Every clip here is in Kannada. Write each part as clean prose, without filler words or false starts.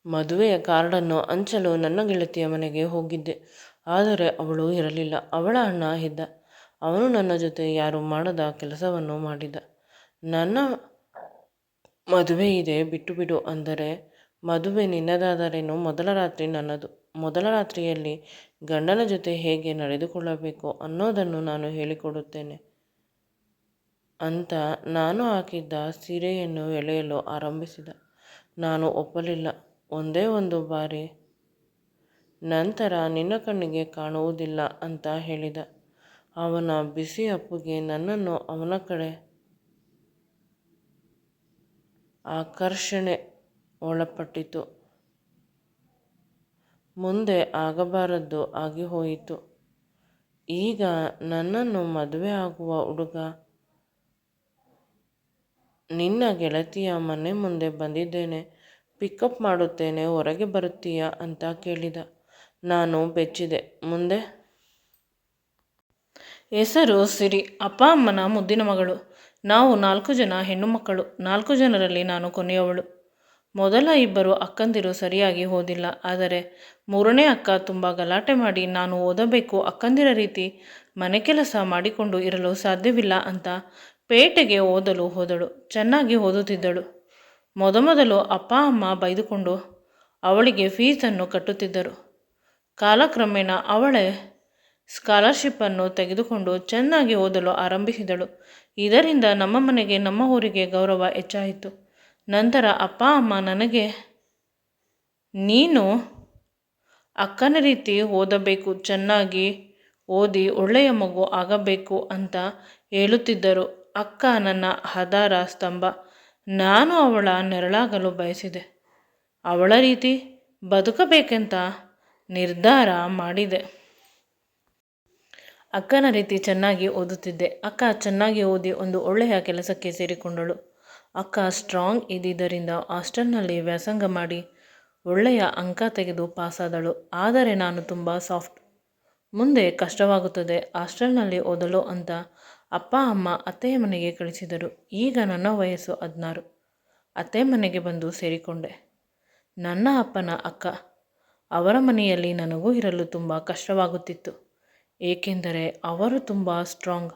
ಮದುವೆಯ ಕಾರ್ಡನ್ನು ಹಂಚಲು ನನ್ನ ಗೆಳತಿಯ ಮನೆಗೆ ಹೋಗಿದ್ದೆ. ಆದರೆ ಅವಳು ಇರಲಿಲ್ಲ. ಅವಳ ಅಣ್ಣ ಇದ್ದ. ಅವನು ನನ್ನ ಜೊತೆ ಯಾರು ಮಾಡದ ಕೆಲಸವನ್ನು ಮಾಡಿದ. ನನ್ನ ಮದುವೆ ಇದೆ, ಬಿಟ್ಟು ಬಿಡು ಅಂದರೆ, ಮದುವೆ ನಿನ್ನದಾದರೇನು, ಮೊದಲ ರಾತ್ರಿ ನನ್ನದು. ಮೊದಲ ರಾತ್ರಿಯಲ್ಲಿ ಗಂಡನ ಜೊತೆ ಹೇಗೆ ನಡೆದುಕೊಳ್ಳಬೇಕು ಅನ್ನೋದನ್ನು ನಾನು ಹೇಳಿಕೊಡುತ್ತೇನೆ ಅಂತ ನಾನು ಹಾಕಿದ್ದ ಸೀರೆಯನ್ನು ಎಳೆಯಲು ಆರಂಭಿಸಿದ. ನಾನು ಒಪ್ಪಲಿಲ್ಲ. ಒಂದೇ ಒಂದು ಬಾರಿ ನಂತರ ನಿನ್ನ ಕಣ್ಣಿಗೆ ಕಾಣುವುದಿಲ್ಲ ಅಂತ ಹೇಳಿದ. ಅವನ ಬಿಸಿ ಅಪ್ಪುಗೆ ನನ್ನನ್ನು ಅವನ ಕಡೆ ಆಕರ್ಷಣೆ ಒಳಪಟ್ಟಿತು. ಮುಂದೆ ಆಗಬಾರದ್ದು ಆಗಿ ಹೋಯಿತು. ಈಗ ನನ್ನನ್ನು ಮದುವೆ ಆಗುವ ಹುಡುಗ ನಿನ್ನ ಗೆಳತಿಯ ಮನೆ ಮುಂದೆ ಬಂದಿದ್ದೇನೆ, ಪಿಕಪ್ ಮಾಡುತ್ತೇನೆ, ಹೊರಗೆ ಬರುತ್ತೀಯಾ ಅಂತ ಕೇಳಿದ. ನಾನು ಬೆಚ್ಚಿದೆ. ಮುಂದೆ ಹೆಸರು ಸಿರಿ, ಅಪ್ಪ ಅಮ್ಮನ ಮುದ್ದಿನ ಮಗಳು. ನಾವು 4 ಜನ ಹೆಣ್ಣು ಮಕ್ಕಳು. 4 ಜನರಲ್ಲಿ ನಾನು ಕೊನೆಯವಳು. ಮೊದಲ 2 ಅಕ್ಕಂದಿರು ಸರಿಯಾಗಿ ಓದಿಲ್ಲ. ಆದರೆ 3ನೇ ಅಕ್ಕ ತುಂಬ ಗಲಾಟೆ ಮಾಡಿ ನಾನು ಓದಬೇಕು, ಅಕ್ಕಂದಿರ ರೀತಿ ಮನೆ ಕೆಲಸ ಮಾಡಿಕೊಂಡು ಇರಲು ಸಾಧ್ಯವಿಲ್ಲ ಅಂತ ಪೇಟೆಗೆ ಓದಲು ಹೋದಳು. ಚೆನ್ನಾಗಿ ಓದುತ್ತಿದ್ದಳು. ಮೊದಮೊದಲು ಅಪ್ಪ ಅಮ್ಮ ಬೈದುಕೊಂಡು ಅವಳಿಗೆ ಫೀಸನ್ನು ಕಟ್ಟುತ್ತಿದ್ದರು. ಕಾಲಕ್ರಮೇಣ ಅವಳೇ ಸ್ಕಾಲರ್ಶಿಪ್ಪನ್ನು ತೆಗೆದುಕೊಂಡು ಚೆನ್ನಾಗಿ ಓದಲು ಆರಂಭಿಸಿದಳು. ಇದರಿಂದ ನಮ್ಮ ಮನೆಗೆ, ನಮ್ಮ ಊರಿಗೆ ಗೌರವ ಹೆಚ್ಚಾಯಿತು. ನಂತರ ಅಪ್ಪ ಅಮ್ಮ ನನಗೆ, ನೀನು ಅಕ್ಕನ ರೀತಿ ಓದಬೇಕು, ಚೆನ್ನಾಗಿ ಓದಿ ಒಳ್ಳೆಯ ಮಗು ಆಗಬೇಕು ಅಂತ ಹೇಳುತ್ತಿದ್ದರು. ಅಕ್ಕ ನನ್ನ ಆಧಾರ ಸ್ತಂಭ. ನಾನು ಅವಳ ನೆರಳಾಗಲು ಬಯಸಿದೆ. ಅವಳ ರೀತಿ ಬದುಕಬೇಕೆಂತ ನಿರ್ಧಾರ ಮಾಡಿದೆ. ಅಕ್ಕನ ರೀತಿ ಚೆನ್ನಾಗಿ ಓದುತ್ತಿದ್ದೆ. ಅಕ್ಕ ಚೆನ್ನಾಗಿ ಓದಿ ಒಂದು ಒಳ್ಳೆಯ ಕೆಲಸಕ್ಕೆ ಸೇರಿಕೊಂಡಳು. ಅಕ್ಕ ಸ್ಟ್ರಾಂಗ್ ಇದ್ದಿದ್ದರಿಂದ ಹಾಸ್ಟೆಲ್ನಲ್ಲಿ ವ್ಯಾಸಂಗ ಮಾಡಿ ಒಳ್ಳೆಯ ಅಂಕ ತೆಗೆದು ಪಾಸಾದಳು. ಆದರೆ ನಾನು ತುಂಬ ಸಾಫ್ಟ್. ಮುಂದೆ ಕಷ್ಟವಾಗುತ್ತದೆ ಹಾಸ್ಟೆಲ್ನಲ್ಲಿ ಓದಲು ಅಂತ ಅಪ್ಪ ಅಮ್ಮ ಅತ್ತೆಯ ಮನೆಗೆ ಕಳಿಸಿದರು. ಈಗ ನನ್ನ ವಯಸ್ಸು 16. ಅತ್ತೆ ಮನೆಗೆ ಬಂದು ಸೇರಿಕೊಂಡೆ. ನನ್ನ ಅಪ್ಪನ ಅಕ್ಕ. ಅವರ ಮನೆಯಲ್ಲಿ ನನಗೂ ಇರಲು ತುಂಬ ಕಷ್ಟವಾಗುತ್ತಿತ್ತು. ಏಕೆಂದರೆ ಅವರು ತುಂಬ ಸ್ಟ್ರಾಂಗ್.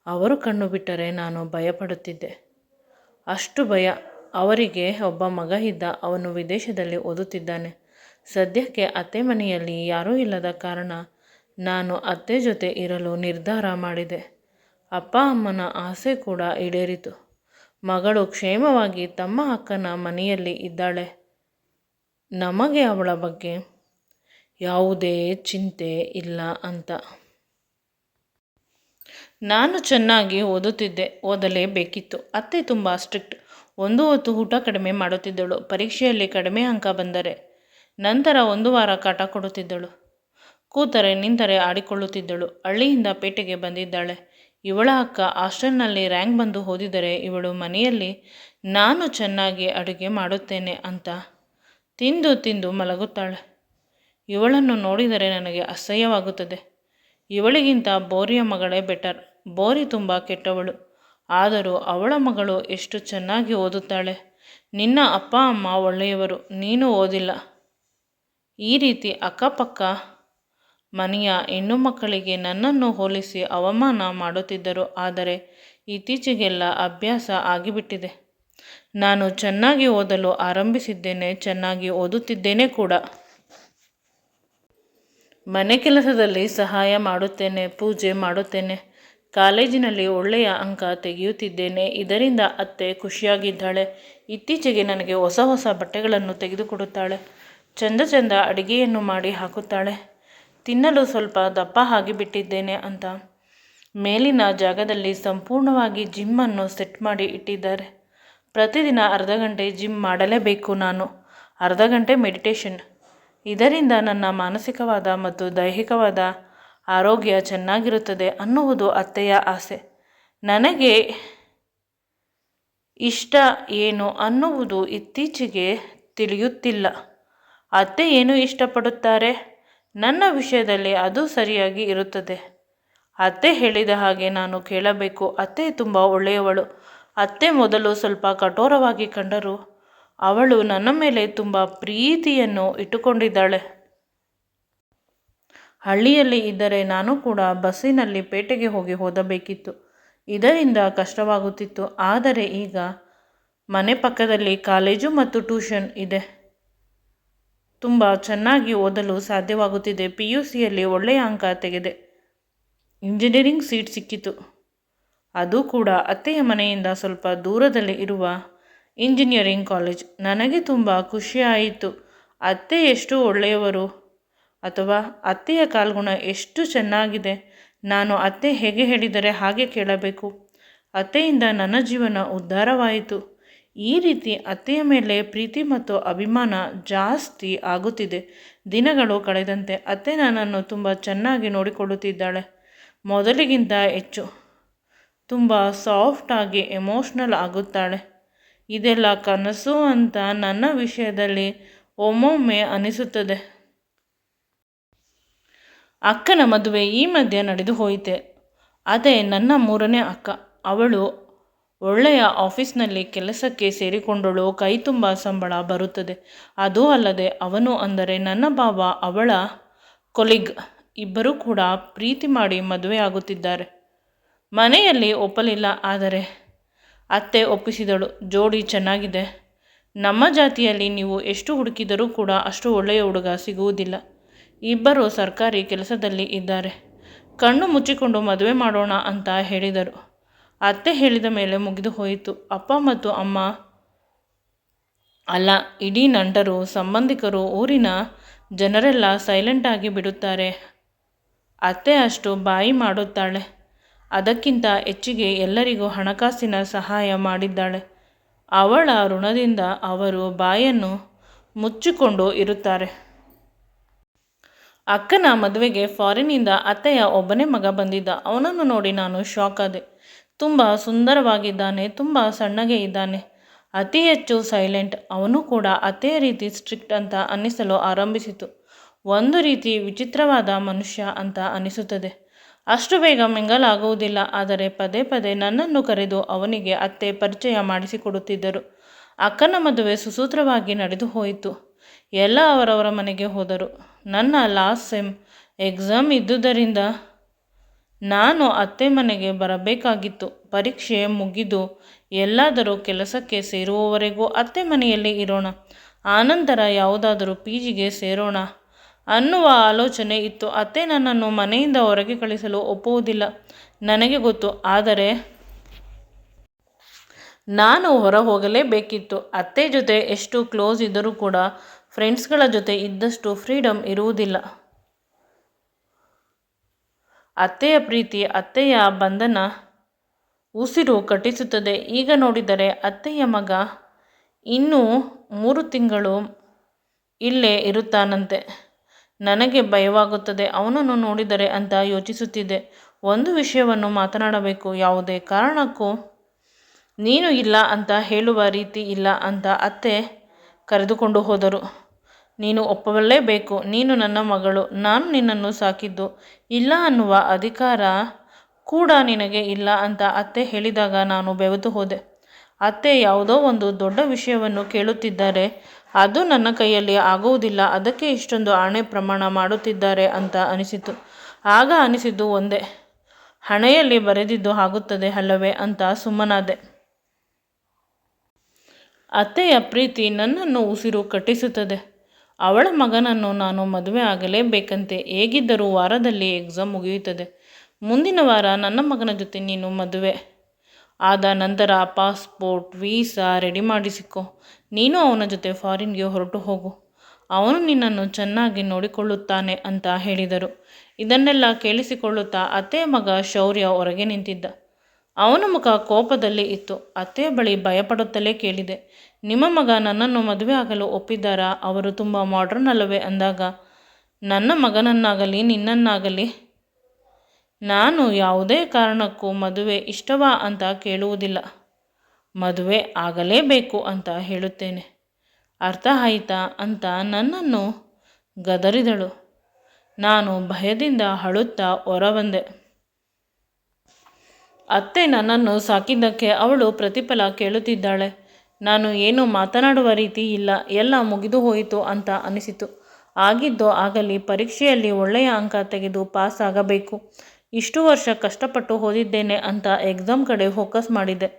ಅವರು ಕಣ್ಣು ಬಿಟ್ಟರೆ ನಾನು ಭಯಪಡುತ್ತಿದ್ದೆ. ಅಷ್ಟು ಭಯ. ಅವರಿಗೆ ಒಬ್ಬ ಮಗ ಇದ್ದ. ಅವನು ವಿದೇಶದಲ್ಲಿ ಓದುತ್ತಿದ್ದಾನೆ. ಸದ್ಯಕ್ಕೆ ಅತ್ತೆ ಮನೆಯಲ್ಲಿ ಯಾರೂ ಇಲ್ಲದ ಕಾರಣ ನಾನು ಅತ್ತೆ ಜೊತೆ ಇರಲು ನಿರ್ಧಾರ ಮಾಡಿದೆ. ಅಪ್ಪ ಅಮ್ಮನ ಆಸೆ ಕೂಡ ಈಡೇರಿತು. ಮಗಳು ಕ್ಷೇಮವಾಗಿ ತಮ್ಮ ಅಕ್ಕನ ಮನೆಯಲ್ಲಿ ಇದ್ದಾಳೆ. ನಮಗೆ ಅವಳ ಬಗ್ಗೆ ಯಾವುದೇ ಚಿಂತೆ ಇಲ್ಲ ಅಂತ. ನಾನು ಚೆನ್ನಾಗಿ ಓದುತ್ತಿದ್ದೆ. ಓದಲೇಬೇಕಿತ್ತು. ಅತ್ತೆ ತುಂಬ ಸ್ಟ್ರಿಕ್ಟ್. ಒಂದು ಹೊತ್ತು ಊಟ ಕಡಿಮೆ ಮಾಡುತ್ತಿದ್ದಳು. ಪರೀಕ್ಷೆಯಲ್ಲಿ ಕಡಿಮೆ ಅಂಕ ಬಂದರೆ ನಂತರ 1 ವಾರ ಕಾಟ ಕೊಡುತ್ತಿದ್ದಳು. ಕೂತರೆ ನಿಂತರೆ ಆಡಿಕೊಳ್ಳುತ್ತಿದ್ದಳು. ಹಳ್ಳಿಯಿಂದ ಪೇಟೆಗೆ ಬಂದಿದ್ದಾಳೆ. ಇವಳ ಅಕ್ಕ ಹಾಸ್ಟೆಲ್ನಲ್ಲಿ ರ್ಯಾಂಕ್ ಬಂದು ಓದಿದರೆ ಇವಳು ಮನೆಯಲ್ಲಿ ನಾನು ಚೆನ್ನಾಗಿ ಅಡುಗೆ ಮಾಡುತ್ತೇನೆ ಅಂತ ತಿಂದು ತಿಂದು ಮಲಗುತ್ತಾಳೆ. ಇವಳನ್ನು ನೋಡಿದರೆ ನನಗೆ ಅಸಹ್ಯವಾಗುತ್ತದೆ. ಇವಳಿಗಿಂತ ಬೋರಿಯ ಮಗಳೇ ಬೆಟರ್. ಬೋರಿ ತುಂಬ ಕೆಟ್ಟವಳು. ಆದರೂ ಅವಳ ಮಗಳು ಎಷ್ಟು ಚೆನ್ನಾಗಿ ಓದುತ್ತಾಳೆ. ನಿನ್ನ ಅಪ್ಪ ಅಮ್ಮ ಒಳ್ಳೆಯವರು, ನೀನು ಓದಿಲ್ಲ. ಈ ರೀತಿ ಅಕ್ಕಪಕ್ಕ ಮನೆಯ ಹೆಣ್ಣು ಮಕ್ಕಳಿಗೆ ನನ್ನನ್ನು ಹೋಲಿಸಿ ಅವಮಾನ ಮಾಡುತ್ತಿದ್ದರು. ಆದರೆ ಇತ್ತೀಚೆಗೆಲ್ಲ ಅಭ್ಯಾಸ ಆಗಿಬಿಟ್ಟಿದೆ. ನಾನು ಚೆನ್ನಾಗಿ ಓದಲು ಆರಂಭಿಸಿದ್ದೇನೆ. ಚೆನ್ನಾಗಿ ಓದುತ್ತಿದ್ದೇನೆ ಕೂಡ. ಮನೆ ಕೆಲಸದಲ್ಲಿ ಸಹಾಯ ಮಾಡುತ್ತೇನೆ, ಪೂಜೆ ಮಾಡುತ್ತೇನೆ. ಕಾಲೇಜಿನಲ್ಲಿ ಒಳ್ಳೆಯ ಅಂಕ ತೆಗೆಯುತ್ತಿದ್ದೇನೆ. ಇದರಿಂದ ಅತ್ತೆ ಖುಷಿಯಾಗಿದ್ದಾಳೆ. ಇತ್ತೀಚೆಗೆ ನನಗೆ ಹೊಸ ಹೊಸ ಬಟ್ಟೆಗಳನ್ನು ತೆಗೆದುಕೊಡುತ್ತಾಳೆ. ಚಂದ ಚಂದ ಅಡಿಗೆಯನ್ನು ಮಾಡಿ ಹಾಕುತ್ತಾಳೆ. ತಿನ್ನಲು ಸ್ವಲ್ಪ ದಪ್ಪ ಆಗಿಬಿಟ್ಟಿದ್ದೇನೆ ಅಂತ ಮೇಲಿನ ಜಾಗದಲ್ಲಿ ಸಂಪೂರ್ಣವಾಗಿ ಜಿಮ್ಮನ್ನು ಸೆಟ್ ಮಾಡಿ ಇಟ್ಟಿದ್ದಾರೆ. ಪ್ರತಿದಿನ ಅರ್ಧ ಗಂಟೆ ಜಿಮ್ ಮಾಡಲೇಬೇಕು ನಾನು. ಅರ್ಧ ಗಂಟೆ ಮೆಡಿಟೇಷನ್. ಇದರಿಂದ ನನ್ನ ಮಾನಸಿಕವಾದ ಮತ್ತು ದೈಹಿಕವಾದ ಆರೋಗ್ಯ ಚೆನ್ನಾಗಿರುತ್ತದೆ ಅನ್ನುವುದು ಅತ್ತೆಯ ಆಸೆ. ನನಗೆ ಇಷ್ಟ ಏನು ಅನ್ನುವುದು ಇತ್ತೀಚೆಗೆ ತಿಳಿಯುತ್ತಿಲ್ಲ. ಅತ್ತೆ ಏನು ಇಷ್ಟಪಡುತ್ತಾರೆ ನನ್ನ ವಿಷಯದಲ್ಲಿ ಅದು ಸರಿಯಾಗಿ ಇರುತ್ತದೆ. ಅತ್ತೆ ಹೇಳಿದ ಹಾಗೆ ನಾನು ಕೇಳಬೇಕು. ಅತ್ತೆ ತುಂಬ ಒಳ್ಳೆಯವಳು. ಅತ್ತೆ ಮೊದಲು ಸ್ವಲ್ಪ ಕಠೋರವಾಗಿ ಕಂಡರೂ ಅವಳು ನನ್ನ ಮೇಲೆ ತುಂಬ ಪ್ರೀತಿಯನ್ನು ಇಟ್ಟುಕೊಂಡಿದ್ದಾಳೆ. ಹಳ್ಳಿಯಲ್ಲಿ ಇದ್ದರೆ ನಾನು ಕೂಡ ಬಸ್ಸಿನಲ್ಲಿ ಪೇಟೆಗೆ ಹೋಗಿ ಓದಬೇಕಿತ್ತು. ಇದರಿಂದ ಕಷ್ಟವಾಗುತ್ತಿತ್ತು. ಆದರೆ ಈಗ ಮನೆ ಪಕ್ಕದಲ್ಲಿ ಕಾಲೇಜು ಮತ್ತು ಟ್ಯೂಷನ್ ಇದೆ. ತುಂಬ ಚೆನ್ನಾಗಿ ಓದಲು ಸಾಧ್ಯವಾಗುತ್ತಿದೆ. PUCಯಲ್ಲಿ ಒಳ್ಳೆಯ ಅಂಕ ತೆಗೆದೆ. ಇಂಜಿನಿಯರಿಂಗ್ ಸೀಟ್ ಸಿಕ್ಕಿತು. ಅದು ಕೂಡ ಅತ್ತೆಯ ಮನೆಯಿಂದ ಸ್ವಲ್ಪ ದೂರದಲ್ಲಿ ಇರುವ ಇಂಜಿನಿಯರಿಂಗ್ ಕಾಲೇಜ್. ನನಗೆ ತುಂಬ ಖುಷಿಯಾಯಿತು. ಅತ್ತೆ ಎಷ್ಟು ಒಳ್ಳೆಯವರು, ಅಥವಾ ಅತ್ತೆಯ ಕಾಲ್ಗುಣ ಎಷ್ಟು ಚೆನ್ನಾಗಿದೆ. ನಾನು ಅತ್ತೆ ಹೇಗೆ ಹೇಳಿದರೆ ಹಾಗೆ ಕೇಳಬೇಕು. ಅತ್ತೆಯಿಂದ ನನ್ನ ಜೀವನ ಉದ್ಧಾರವಾಯಿತು. ಈ ರೀತಿ ಅತ್ತೆಯ ಮೇಲೆ ಪ್ರೀತಿ ಮತ್ತು ಅಭಿಮಾನ ಜಾಸ್ತಿ ಆಗುತ್ತಿದೆ. ದಿನಗಳು ಕಳೆದಂತೆ ಅತ್ತೆ ನನ್ನನ್ನು ತುಂಬ ಚೆನ್ನಾಗಿ ನೋಡಿಕೊಳ್ಳುತ್ತಿದ್ದಾಳೆ. ಮೊದಲಿಗಿಂತ ಹೆಚ್ಚು ತುಂಬ ಸಾಫ್ಟಾಗಿ ಎಮೋಷ್ನಲ್ ಆಗುತ್ತಾಳೆ. ಇದೆಲ್ಲ ಕನಸು ಅಂತ ನನ್ನ ವಿಷಯದಲ್ಲಿ ಒಮ್ಮೊಮ್ಮೆ ಅನಿಸುತ್ತದೆ. ಅಕ್ಕನ ಮದುವೆ ಈ ಮಧ್ಯೆ ನಡೆದು ಹೋಯಿತೆ. ಅದೇ ನನ್ನ 3ನೇ ಅಕ್ಕ. ಅವಳು ಒಳ್ಳೆಯ ಆಫೀಸ್ನಲ್ಲಿ ಕೆಲಸಕ್ಕೆ ಸೇರಿಕೊಂಡಳು. ಕೈ ತುಂಬ ಸಂಬಳ ಬರುತ್ತದೆ. ಅದೂ ಅಲ್ಲದೆ ಅವನು ಅಂದರೆ ನನ್ನ ಭಾವ ಅವಳ ಕೊಲೀಗ್. ಇಬ್ಬರೂ ಕೂಡ ಪ್ರೀತಿ ಮಾಡಿ ಮದುವೆಯಾಗುತ್ತಿದ್ದಾರೆ. ಮನೆಯಲ್ಲಿ ಒಪ್ಪಲಿಲ್ಲ, ಆದರೆ ಅತ್ತೆ ಒಪ್ಪಿಸಿದಳು. ಜೋಡಿ ಚೆನ್ನಾಗಿದೆ. ನಮ್ಮ ಜಾತಿಯಲ್ಲಿ ನೀವು ಎಷ್ಟು ಹುಡುಕಿದರೂ ಕೂಡ ಅಷ್ಟು ಒಳ್ಳೆಯ ಹುಡುಗ ಸಿಗುವುದಿಲ್ಲ. ಇಬ್ಬರು ಸರ್ಕಾರಿ ಕೆಲಸದಲ್ಲಿ ಇದ್ದಾರೆ. ಕಣ್ಣು ಮುಚ್ಚಿಕೊಂಡು ಮದುವೆ ಮಾಡೋಣ ಅಂತ ಹೇಳಿದರು. ಅತ್ತೆ ಹೇಳಿದ ಮೇಲೆ ಮುಗಿದು ಹೋಯಿತು. ಅಪ್ಪ ಮತ್ತು ಅಮ್ಮ ಅಲ್ಲ, ಇಡೀ ನಂಟರು ಸಂಬಂಧಿಕರು ಊರಿನ ಜನರೆಲ್ಲ ಸೈಲೆಂಟಾಗಿ ಬಿಡುತ್ತಾರೆ. ಅತ್ತೆ ಅಷ್ಟು ಬಾಯಿ ಮಾಡುತ್ತಾಳೆ. ಅದಕ್ಕಿಂತ ಹೆಚ್ಚಿಗೆ ಎಲ್ಲರಿಗೂ ಹಣಕಾಸಿನ ಸಹಾಯ ಮಾಡಿದ್ದಾಳೆ. ಅವಳ ಋಣದಿಂದ ಅವರು ಬಾಯನ್ನು ಮುಚ್ಚಿಕೊಂಡು ಇರುತ್ತಾರೆ. ಅಕ್ಕನ ಮದುವೆಗೆ ಫಾರಿನ್ನಿಂದ ಅತ್ತೆಯ ಒಬ್ಬನೇ ಮಗ ಬಂದಿದ್ದ. ಅವನನ್ನು ನೋಡಿ ನಾನು ಶಾಕ್ ಆದೆ. ತುಂಬ ಸುಂದರವಾಗಿದ್ದಾನೆ, ತುಂಬ ಸಣ್ಣಗೆ ಇದ್ದಾನೆ, ಅತಿ ಹೆಚ್ಚು ಸೈಲೆಂಟ್. ಅವನು ಕೂಡ ಅತ್ತೆಯ ರೀತಿ ಸ್ಟ್ರಿಕ್ಟ್ ಅಂತ ಅನ್ನಿಸಲು ಆರಂಭಿಸಿತು. ಒಂದು ರೀತಿ ವಿಚಿತ್ರವಾದ ಮನುಷ್ಯ ಅಂತ ಅನಿಸುತ್ತದೆ. ಅಷ್ಟು ಬೇಗ ಮಿಂಗಲ್ ಆಗುವುದಿಲ್ಲ. ಆದರೆ ಪದೇ ಪದೇ ನನ್ನನ್ನು ಕರೆದು ಅವನಿಗೆ ಅತ್ತೆ ಪರಿಚಯ ಮಾಡಿಸಿಕೊಡುತ್ತಿದ್ದರು. ಅಕ್ಕನ ಮದುವೆ ಸುಸೂತ್ರವಾಗಿ ನಡೆದು ಹೋಯಿತು. ಎಲ್ಲ ಅವರವರ ಮನೆಗೆ ಹೋದರು. ನನ್ನ ಲಾಸ್ಟ್ ಸೆಮ್ ಎಕ್ಸಾಮ್ ಇದ್ದುದರಿಂದ ನಾನು ಅತ್ತೆ ಮನೆಗೆ ಬರಬೇಕಾಗಿತ್ತು. ಪರೀಕ್ಷೆ ಮುಗಿದು ಎಲ್ಲಾದರೂ ಕೆಲಸಕ್ಕೆ ಸೇರುವವರೆಗೂ ಅತ್ತೆ ಮನೆಯಲ್ಲಿ ಇರೋಣ, ಆನಂತರ ಯಾವುದಾದರೂ PGಗೆ ಸೇರೋಣ ಅನ್ನುವ ಆಲೋಚನೆ ಇತ್ತು. ಅತ್ತೆ ನನ್ನನ್ನು ಮನೆಯಿಂದ ಹೊರಗೆ ಕಳಿಸಲು ಒಪ್ಪುವುದಿಲ್ಲ, ನನಗೆ ಗೊತ್ತು. ಆದರೆ ನಾನು ಹೊರ ಹೋಗಲೇಬೇಕಿತ್ತು. ಅತ್ತೆ ಜೊತೆ ಎಷ್ಟು ಕ್ಲೋಸ್ ಇದ್ದರೂ ಕೂಡ ಫ್ರೆಂಡ್ಸ್ಗಳ ಜೊತೆ ಇದ್ದಷ್ಟು ಫ್ರೀಡಮ್ ಇರುವುದಿಲ್ಲ. ಅತ್ತೆಯ ಪ್ರೀತಿ, ಅತ್ತೆಯ ಬಂಧನ ಉಸಿರು ಕಟ್ಟಿಸುತ್ತದೆ. ಈಗ ನೋಡಿದರೆ ಅತ್ತೆಯ ಮಗ ಇನ್ನೂ 3 ತಿಂಗಳು ಇಲ್ಲೇ ಇರುತ್ತಾನಂತೆ. ನನಗೆ ಭಯವಾಗುತ್ತದೆ ಅವನನ್ನು ನೋಡಿದರೆ ಅಂತ ಯೋಚಿಸುತ್ತಿದ್ದೆ. ಒಂದು ವಿಷಯವನ್ನು ಮಾತನಾಡಬೇಕು. ಯಾವುದೇ ಕಾರಣಕ್ಕೂ ನೀನು ಇಲ್ಲ ಅಂತ ಹೇಳುವ ರೀತಿ ಇಲ್ಲ ಅಂತ ಅತ್ತೆ ಕರೆದುಕೊಂಡು ಹೋದರು. ನೀನು ಒಪ್ಪಲೇಬೇಕು. ನೀನು ನನ್ನ ಮಗಳು. ನಾನು ನಿನ್ನನ್ನು ಸಾಕಿದ್ದು. ಇಲ್ಲ ಅನ್ನುವ ಅಧಿಕಾರ ಕೂಡ ನಿನಗೆ ಇಲ್ಲ ಅಂತ ಅತ್ತೆ ಹೇಳಿದಾಗ ನಾನು ಬೆವೆತು ಹೋದೆ. ಅತ್ತೆ ಯಾವುದೋ ಒಂದು ದೊಡ್ಡ ವಿಷಯವನ್ನು ಕೇಳುತ್ತಿದ್ದಾರೆ. ಅದು ನನ್ನ ಕೈಯಲ್ಲಿ ಆಗುವುದಿಲ್ಲ. ಅದಕ್ಕೆ ಇಷ್ಟೊಂದು ಆಣೆ ಪ್ರಮಾಣ ಮಾಡುತ್ತಿದ್ದಾರೆ ಅಂತ ಅನಿಸಿತು. ಆಗ ಅನಿಸಿದ್ದು ಒಂದೇ, ಹಣೆಯಲ್ಲಿ ಬರೆದಿದ್ದು ಆಗುತ್ತದೆ ಅಲ್ಲವೇ ಅಂತ ಸುಮ್ಮನಾದೆ. ಅತ್ತೆಯ ಪ್ರೀತಿ ನನ್ನನ್ನು ಉಸಿರು ಕಟ್ಟಿಸುತ್ತದೆ. ಅವಳ ಮಗನನ್ನು ನಾನು ಮದುವೆ ಆಗಲೇಬೇಕಂತೆ. ಹೇಗಿದ್ದರೂ ವಾರದಲ್ಲಿ ಎಕ್ಸಾಮ್ ಮುಗಿಯುತ್ತದೆ. ಮುಂದಿನ ವಾರ ನನ್ನ ಮಗನ ಜೊತೆ ನೀನು ಮದುವೆ ಆದ ನಂತರ ಪಾಸ್ಪೋರ್ಟ್ ವೀಸಾ ರೆಡಿ ಮಾಡಿಸಿಕೊ. ನೀನು ಅವನ ಜೊತೆ ಫಾರಿನ್ಗೆ ಹೊರಟು ಹೋಗು. ಅವನು ನಿನ್ನನ್ನು ಚೆನ್ನಾಗಿ ನೋಡಿಕೊಳ್ಳುತ್ತಾನೆ ಅಂತ ಹೇಳಿದರು. ಇದನ್ನೆಲ್ಲ ಕೇಳಿಸಿಕೊಳ್ಳುತ್ತಾ ಅತ್ತೆಯ ಮಗ ಶೌರ್ಯ ಹೊರಗೆ ನಿಂತಿದ್ದ. ಅವನ ಮುಖ ಕೋಪದಲ್ಲಿ ಇತ್ತು. ಅತ್ತೆಯ ಬಳಿ ಭಯಪಡುತ್ತಲೇ ಕೇಳಿದೆ, ನಿಮ್ಮ ಮಗ ನನ್ನನ್ನು ಮದುವೆ ಆಗಲು ಒಪ್ಪಿದ್ದಾರಾ? ಅವರು ತುಂಬ ಮಾಡ್ರನ್ ಅಲ್ಲವೇ ಅಂದಾಗ, ನನ್ನ ಮಗನನ್ನಾಗಲಿ ನಿನ್ನನ್ನಾಗಲಿ ನಾನು ಯಾವುದೇ ಕಾರಣಕ್ಕೂ ಮದುವೆ ಇಷ್ಟವಾ ಅಂತ ಕೇಳುವುದಿಲ್ಲ. ಮದುವೆ ಆಗಲೇಬೇಕು ಅಂತ ಹೇಳುತ್ತೇನೆ. ಅರ್ಥ ಆಯಿತಾ ಅಂತ ನನ್ನನ್ನು ಗದರಿದಳು. ನಾನು ಭಯದಿಂದ ಅಳುತ್ತಾ ಹೊರಬಂದೆ. ಅತ್ತೆ ನನ್ನನ್ನು ಸಾಕಿದ್ದಕ್ಕೆ ಅವಳು ಪ್ರತಿಫಲ ಕೇಳುತ್ತಿದ್ದಾಳೆ. ನಾನು ಏನು ಮಾತನಾಡುವ ರೀತಿ ಇಲ್ಲ, ಎಲ್ಲ ಮುಗಿದು ಹೋಯಿತು ಅಂತ ಅನಿಸಿತು. ಆಗಿದ್ದೋ ಆಗಲಿ, ಪರೀಕ್ಷೆಯಲ್ಲಿ ಒಳ್ಳೆಯ ಅಂಕ ತೆಗೆದು ಪಾಸ್ ಆಗಬೇಕು. ಇಷ್ಟು ವರ್ಷ ಕಷ್ಟಪಟ್ಟು ಓದಿದ್ದೇನೆ ಅಂತ ಎಕ್ಸಾಮ್ ಕಡೆ ಫೋಕಸ್ ಮಾಡಿದ್ದೆ.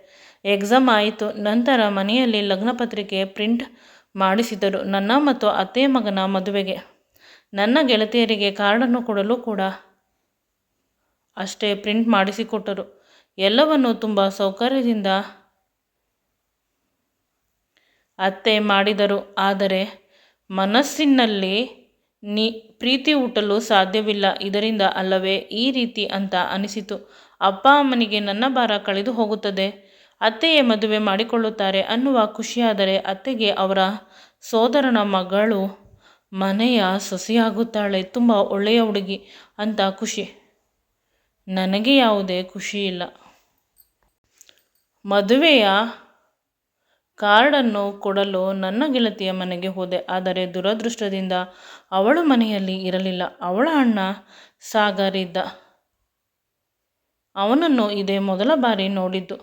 ಎಕ್ಸಾಮ್ ಆಯಿತು. ನಂತರ ಮನೆಯಲ್ಲಿ ಲಗ್ನ ಪತ್ರಿಕೆ ಪ್ರಿಂಟ್ ಮಾಡಿಸಿದರು. ನನ್ನ ಮತ್ತು ಅತ್ತೆಯ ಮಗನ ಮದುವೆಗೆ ನನ್ನ ಗೆಳತಿಯರಿಗೆ ಕಾರ್ಡನ್ನು ಕೊಡಲು ಕೂಡ ಅಷ್ಟೇ ಪ್ರಿಂಟ್ ಮಾಡಿಸಿಕೊಟ್ಟರು. ಎಲ್ಲವನ್ನು ತುಂಬ ಸೌಕರ್ಯದಿಂದ ಅತ್ತೆ ಮಾಡಿದರು. ಆದರೆ ಮನಸ್ಸಿನಲ್ಲಿ ಪ್ರೀತಿ ಹುಟ್ಟಲು ಸಾಧ್ಯವಿಲ್ಲ ಇದರಿಂದ ಅಲ್ಲವೇ ಈ ರೀತಿ ಅಂತ ಅನಿಸಿತು. ಅಪ್ಪ ಅಮ್ಮನಿಗೆ ನನ್ನ ಭಾರ ಕಳೆದು ಹೋಗುತ್ತದೆ, ಅತ್ತೆಯೇ ಮದುವೆ ಮಾಡಿಕೊಳ್ಳುತ್ತಾರೆ ಅನ್ನುವ ಖುಷಿಯಾದರೆ ಅತ್ತೆಗೆ ಅವರ ಸೋದರನ ಮಗಳು ಮನೆಯ ಸೊಸೆಯಾಗುತ್ತಾಳೆ, ತುಂಬ ಒಳ್ಳೆಯ ಹುಡುಗಿ ಅಂತ ಖುಷಿ. ನನಗೆ ಯಾವುದೇ ಖುಷಿ ಇಲ್ಲ. ಮದುವೆಯ ಕಾರ್ಡನ್ನು ಕೊಡಲು ನನ್ನ ಗೆಳತಿಯ ಮನೆಗೆ ಹೋದೆ. ಆದರೆ ದುರದೃಷ್ಟದಿಂದ ಅವಳು ಮನೆಯಲ್ಲಿ ಇರಲಿಲ್ಲ. ಅವಳ ಅಣ್ಣ ಸಾಗರ್ ಇದ್ದ. ಅವನನ್ನು ಇದೇ ಮೊದಲ ಬಾರಿ ನೋಡಿದ್ದು.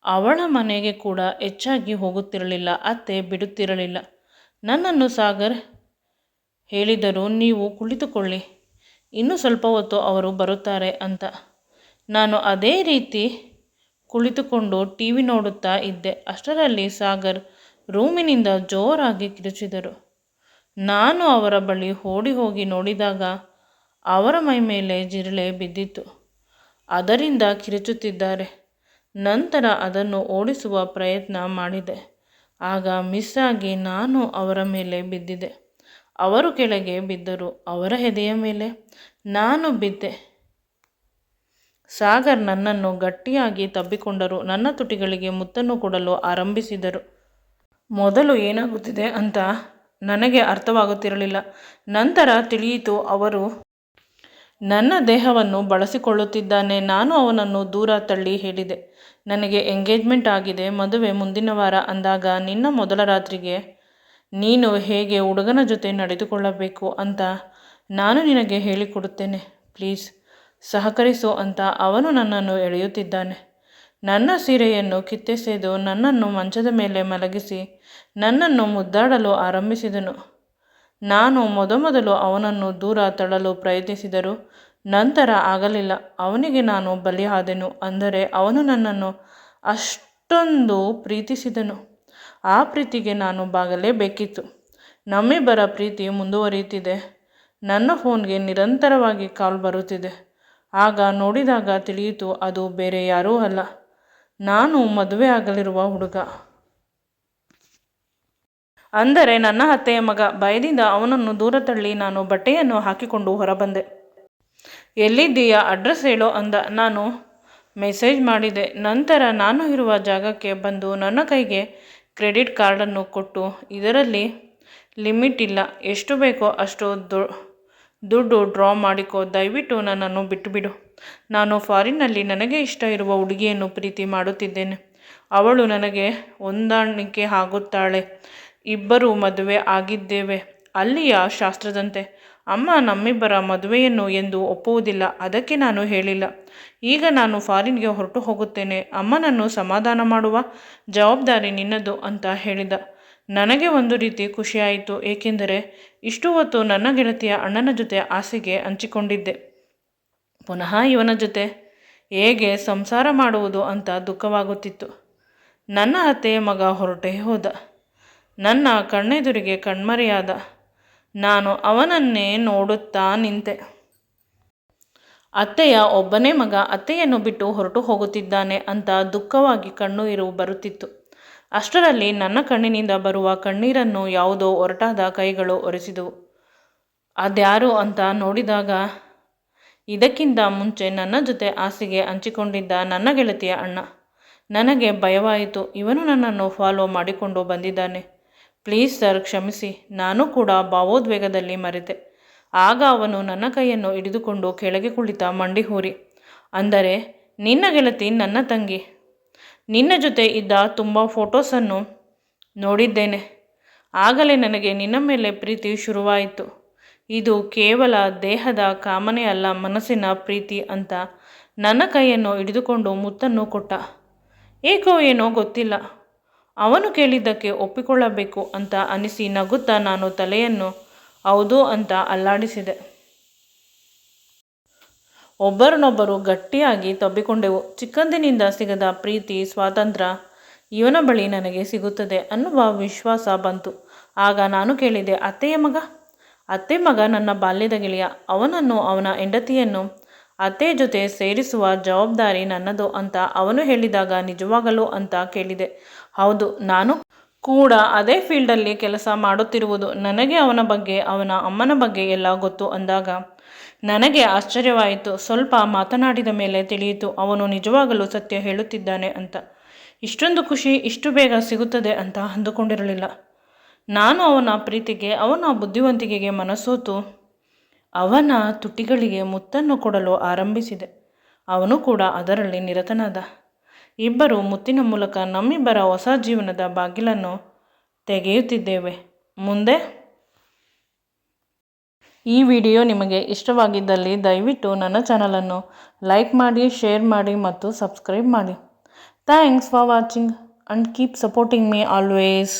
ಅವಳ ಮನೆಗೆ ಕೂಡ ಹೆಚ್ಚಾಗಿ ಹೋಗುತ್ತಿರಲಿಲ್ಲ. ಅತ್ತೆ ಬಿಡುತ್ತಿರಲಿಲ್ಲ. ನನ್ನನ್ನು ಸಾಗರ್ ಹೇಳಿದರು, ನೀವು ಕುಳಿತುಕೊಳ್ಳಿ, ಇನ್ನು ಸ್ವಲ್ಪ ಹೊತ್ತು ಅವರು ಬರುತ್ತಾರೆ ಅಂತ. ನಾನು ಅದೇ ರೀತಿ ಕುಳಿತುಕೊಂಡು ಟಿವಿ ನೋಡುತ್ತಾ ಇದ್ದೆ. ಅಷ್ಟರಲ್ಲಿ ಸಾಗರ್ ರೂಮಿನಿಂದ ಜೋರಾಗಿ ಕಿರುಚಿದರು. ನಾನು ಅವರ ಬಳಿ ಓಡಿ ಹೋಗಿ ನೋಡಿದಾಗ ಅವರ ಮೈ ಮೇಲೆ ಜಿರಳೆ ಬಿದ್ದಿತ್ತು. ಅದರಿಂದ ಕಿರುಚುತ್ತಿದ್ದಾರೆ. ನಂತರ ಅದನ್ನು ಓಡಿಸುವ ಪ್ರಯತ್ನ ಮಾಡಿದೆ. ಆಗ ಮಿಸ್ ಆಗಿ ನಾನು ಅವರ ಮೇಲೆ ಬಿದ್ದಿದ್ದೆ. ಅವರು ಕೆಳಗೆ ಬಿದ್ದರು. ಅವರ ಎದೆಯ ಮೇಲೆ ನಾನು ಬಿದ್ದೆ. ಸಾಗರ್ ನನ್ನನ್ನು ಗಟ್ಟಿಯಾಗಿ ತಬ್ಬಿಕೊಂಡರು. ನನ್ನ ತುಟಿಗಳಿಗೆ ಮುತ್ತನ್ನು ಕೊಡಲು ಆರಂಭಿಸಿದರು. ಮೊದಲು ಏನಾಗುತ್ತಿದೆ ಅಂತ ನನಗೆ ಅರ್ಥವಾಗುತ್ತಿರಲಿಲ್ಲ. ನಂತರ ತಿಳಿಯಿತು, ಅವರು ನನ್ನ ದೇಹವನ್ನು ಬಳಸಿಕೊಳ್ಳುತ್ತಿದ್ದಾನೆ. ನಾನು ಅವನನ್ನು ದೂರ ತಳ್ಳಿ ಹೇಳಿದೆ, ನನಗೆ ಎಂಗೇಜ್ಮೆಂಟ್ ಆಗಿದೆ, ಮದುವೆ ಮುಂದಿನ ವಾರ ಅಂದಾಗ ನಿನ್ನ ಮೊದಲ ರಾತ್ರಿಗೆ ನೀನು ಹೇಗೆ ಹುಡುಗನ ಜೊತೆ ನಡೆದುಕೊಳ್ಳಬೇಕು ಅಂತ ನಾನು ನಿನಗೆ ಹೇಳಿಕೊಡುತ್ತೇನೆ, ಪ್ಲೀಸ್ ಸಹಕರಿಸು ಅಂತ ಅವನು ನನ್ನನ್ನು ಎಳೆಯುತ್ತಿದ್ದಾನೆ. ನನ್ನ ಸೀರೆಯನ್ನು ಕಿತ್ತೆಸೆದು ನನ್ನನ್ನು ಮಂಚದ ಮೇಲೆ ಮಲಗಿಸಿ ನನ್ನನ್ನು ಮುದ್ದಾಡಲು ಆರಂಭಿಸಿದನು. ನಾನು ಮೊದಮೊದಲು ಅವನನ್ನು ದೂರ ತಳ್ಳಲು ಪ್ರಯತ್ನಿಸಿದರು. ನಂತರ ಆಗಲಿಲ್ಲ. ಅವನಿಗೆ ನಾನು ಬಲಿಯಾದೆನು. ಅಂದರೆ ಅವನು ನನ್ನನ್ನು ಅಷ್ಟೊಂದು ಪ್ರೀತಿಸಿದನು. ಆ ಪ್ರೀತಿಗೆ ನಾನು ಬಾಗಲೇಬೇಕಿತ್ತು. ನಮ್ಮಿಬ್ಬರ ಪ್ರೀತಿ ಮುಂದುವರಿಯುತ್ತಿದೆ. ನನ್ನ ಫೋನ್ಗೆ ನಿರಂತರವಾಗಿ ಕಾಲ್ ಬರುತ್ತಿದೆ. ಆಗ ನೋಡಿದಾಗ ತಿಳಿಯಿತು, ಅದು ಬೇರೆ ಯಾರೂ ಅಲ್ಲ, ನಾನು ಮದುವೆ ಆಗಲಿರುವ ಹುಡುಗ. ಅಂದರೆ ನನ್ನ ಅತ್ತೆಯ ಮಗ. ಭಯದಿಂದ ಅವನನ್ನು ದೂರ ತಳ್ಳಿ ನಾನು ಬಟ್ಟೆಯನ್ನು ಹಾಕಿಕೊಂಡು ಹೊರಬಂದೆ. ಎಲ್ಲಿದ್ದೀಯಾ, ಅಡ್ರೆಸ್ ಹೇಳು ಅಂದ. ನಾನು ಮೆಸೇಜ್ ಮಾಡಿದೆ. ನಂತರ ನಾನು ಇರುವ ಜಾಗಕ್ಕೆ ಬಂದು ನನ್ನ ಕೈಗೆ ಕ್ರೆಡಿಟ್ ಕಾರ್ಡನ್ನು ಕೊಟ್ಟು, ಇದರಲ್ಲಿ ಲಿಮಿಟ್ ಇಲ್ಲ, ಎಷ್ಟು ಬೇಕೋ ಅಷ್ಟು ದುಡ್ಡು ಡ್ರಾ ಮಾಡಿಕೊ, ದಯವಿಟ್ಟು ನನ್ನನ್ನು ಬಿಟ್ಟುಬಿಡು. ನಾನು ಫಾರಿನ್ನಲ್ಲಿ ನನಗೆ ಇಷ್ಟ ಇರುವ ಹುಡುಗಿಯನ್ನು ಪ್ರೀತಿ ಮಾಡುತ್ತಿದ್ದೇನೆ. ಅವಳು ನನಗೆ ಹೊಂದಾಣಿಕೆ ಆಗುತ್ತಾಳೆ. ಇಬ್ಬರು ಮದುವೆ ಆಗಿದ್ದೇವೆ ಅಲ್ಲಿಯ ಶಾಸ್ತ್ರದಂತೆ. ಅಮ್ಮ ನಮ್ಮಿಬ್ಬರ ಮದುವೆಯನ್ನು ಎಂದು ಒಪ್ಪುವುದಿಲ್ಲ. ಅದಕ್ಕೆ ನಾನು ಹೇಳಿಲ್ಲ. ಈಗ ನಾನು ಫಾರಿನ್ಗೆ ಹೊರಟು ಹೋಗುತ್ತೇನೆ. ಅಮ್ಮನನ್ನು ಸಮಾಧಾನ ಮಾಡುವ ಜವಾಬ್ದಾರಿ ನಿನ್ನದು ಅಂತ ಹೇಳಿದ. ನನಗೆ ಒಂದು ರೀತಿ ಖುಷಿಯಾಯಿತು. ಏಕೆಂದರೆ ಇಷ್ಟು ಹೊತ್ತು ನನ್ನ ಗೆಳತಿಯ ಅಣ್ಣನ ಜೊತೆ ಹಾಸಿಗೆ ಹಂಚಿಕೊಂಡಿದ್ದೆ. ಪುನಃ ಇವನ ಜೊತೆ ಹೇಗೆ ಸಂಸಾರ ಮಾಡುವುದು ಅಂತ ದುಃಖವಾಗುತ್ತಿತ್ತು. ನನ್ನ ಅತ್ತೆಯ ಮಗ ಹೊರಟೇ ಹೋದ. ನನ್ನ ಕಣ್ಣೆದುರಿಗೆ ಕಣ್ಮರೆಯಾದ. ನಾನು ಅವನನ್ನೇ ನೋಡುತ್ತಾ ನಿಂತೆ. ಅತ್ತೆಯ ಒಬ್ಬನೇ ಮಗ ಅತ್ತೆಯನ್ನು ಬಿಟ್ಟು ಹೊರಟು ಹೋಗುತ್ತಿದ್ದಾನೆ ಅಂತ ದುಃಖವಾಗಿ ಕಣ್ಣೀರು ಬರುತ್ತಿತ್ತು. ಅಷ್ಟರಲ್ಲಿ ನನ್ನ ಕಣ್ಣಿನಿಂದ ಬರುವ ಕಣ್ಣೀರನ್ನು ಯಾವುದೋ ಒರಟಾದ ಕೈಗಳು ಒರೆಸಿದವು. ಅದ್ಯಾರು ಅಂತ ನೋಡಿದಾಗ ಇದಕ್ಕಿಂತ ಮುಂಚೆ ನನ್ನ ಜೊತೆ ಹಾಸಿಗೆ ಹಂಚಿಕೊಂಡಿದ್ದ ನನ್ನ ಗೆಳತಿಯ ಅಣ್ಣ. ನನಗೆ ಭಯವಾಯಿತು. ಇವನು ನನ್ನನ್ನು ಫಾಲೋ ಮಾಡಿಕೊಂಡು ಬಂದಿದ್ದಾನೆ. ಪ್ಲೀಸ್ ಸರ್, ಕ್ಷಮಿಸಿ, ನಾನು ಕೂಡ ಭಾವೋದ್ವೇಗದಲ್ಲಿ ಮರೆತೆ. ಆಗ ಅವನು ನನ್ನ ಕೈಯನ್ನು ಹಿಡಿದುಕೊಂಡು ಕೆಳಗೆ ಕುಳಿತ ಮಂಡಿ ಊರಿ, ಅಂದರೆ ನಿನ್ನ ಗೆಳತಿ ನನ್ನ ತಂಗಿ. ನಿನ್ನ ಜೊತೆ ಇದ್ದ ತುಂಬ ಫೋಟೋಸನ್ನು ನೋಡಿದ್ದೇನೆ. ಆಗಲೇ ನನಗೆ ನಿನ್ನ ಮೇಲೆ ಪ್ರೀತಿ ಶುರುವಾಯಿತು. ಇದು ಕೇವಲ ದೇಹದ ಕಾಮನೆ ಅಲ್ಲ, ಮನಸ್ಸಿನ ಪ್ರೀತಿ ಅಂತ ನನ್ನ ಕೈಯನ್ನು ಹಿಡಿದುಕೊಂಡು ಮುತ್ತನ್ನು ಕೊಟ್ಟ. ಏಕೋ ಏನೋ ಗೊತ್ತಿಲ್ಲ, ಅವನು ಕೇಳಿದ್ದಕ್ಕೆ ಒಪ್ಪಿಕೊಳ್ಳಬೇಕು ಅಂತ ಅನಿಸಿ ನಗುತ್ತಾ ನಾನು ತಲೆಯನ್ನು ಹೌದು ಅಂತ ಅಲ್ಲಾಡಿಸಿದೆ. ಒಬ್ಬರನ್ನೊಬ್ಬರು ಗಟ್ಟಿಯಾಗಿ ತಬ್ಬಿಕೊಂಡೆವು. ಚಿಕ್ಕಂದಿನಿಂದ ಸಿಗದ ಪ್ರೀತಿ, ಸ್ವಾತಂತ್ರ್ಯ ಇವನ ಬಳಿ ನನಗೆ ಸಿಗುತ್ತದೆ ಅನ್ನುವ ವಿಶ್ವಾಸ ಬಂತು. ಆಗ ನಾನು ಕೇಳಿದೆ, ಅತ್ತೆಯ ಮಗ? ಅತ್ತೆ ಮಗ ನನ್ನ ಬಾಲ್ಯದ ಗೆಳೆಯ. ಅವನನ್ನು, ಅವನ ಹೆಂಡತಿಯನ್ನು ಅತ್ತೆ ಜೊತೆ ಸೇರಿಸುವ ಜವಾಬ್ದಾರಿ ನನ್ನದು ಅಂತ ಅವನು ಹೇಳಿದಾಗ ನಿಜವಾಗಲೂ ಅಂತ ಕೇಳಿದೆ. ಹೌದು, ನಾನು ಕೂಡ ಅದೇ ಫೀಲ್ಡಲ್ಲಿ ಕೆಲಸ ಮಾಡುತ್ತಿರುವುದು. ನನಗೆ ಅವನ ಬಗ್ಗೆ, ಅವನ ಅಮ್ಮನ ಬಗ್ಗೆ ಎಲ್ಲ ಗೊತ್ತು ಅಂದಾಗ ನನಗೆ ಆಶ್ಚರ್ಯವಾಯಿತು. ಸ್ವಲ್ಪ ಮಾತನಾಡಿದ ಮೇಲೆ ತಿಳಿಯಿತು ಅವನು ನಿಜವಾಗಲೂ ಸತ್ಯ ಹೇಳುತ್ತಿದ್ದಾನೆ ಅಂತ. ಇಷ್ಟೊಂದು ಖುಷಿ ಇಷ್ಟು ಬೇಗ ಸಿಗುತ್ತದೆ ಅಂತ ಅಂದುಕೊಂಡಿರಲಿಲ್ಲ. ನಾನು ಅವನ ಪ್ರೀತಿಗೆ, ಅವನ ಬುದ್ಧಿವಂತಿಕೆಗೆ ಮನಸೋತು ಅವನ ತುಟಿಗಳಿಗೆ ಮುತ್ತನ್ನು ಕೊಡಲು ಆರಂಭಿಸಿದೆ. ಅವನು ಕೂಡ ಅದರಲ್ಲಿ ನಿರತನಾದ. ಇಬ್ಬರು ಮುತ್ತಿನ ಮೂಲಕ ನಮ್ಮಿಬ್ಬರ ಹೊಸ ಜೀವನದ ಬಾಗಿಲನ್ನು ತೆಗೆಯುತ್ತಿದ್ದೇವೆ. ಮುಂದೆ ಈ ವಿಡಿಯೋ ನಿಮಗೆ ಇಷ್ಟವಾಗಿದ್ದಲ್ಲಿ ದಯವಿಟ್ಟು ನನ್ನ ಚಾನಲನ್ನು ಲೈಕ್ ಮಾಡಿ, ಶೇರ್ ಮಾಡಿ ಮತ್ತು ಸಬ್ಸ್ಕ್ರೈಬ್ ಮಾಡಿ. Thanks for watching and keep supporting me always.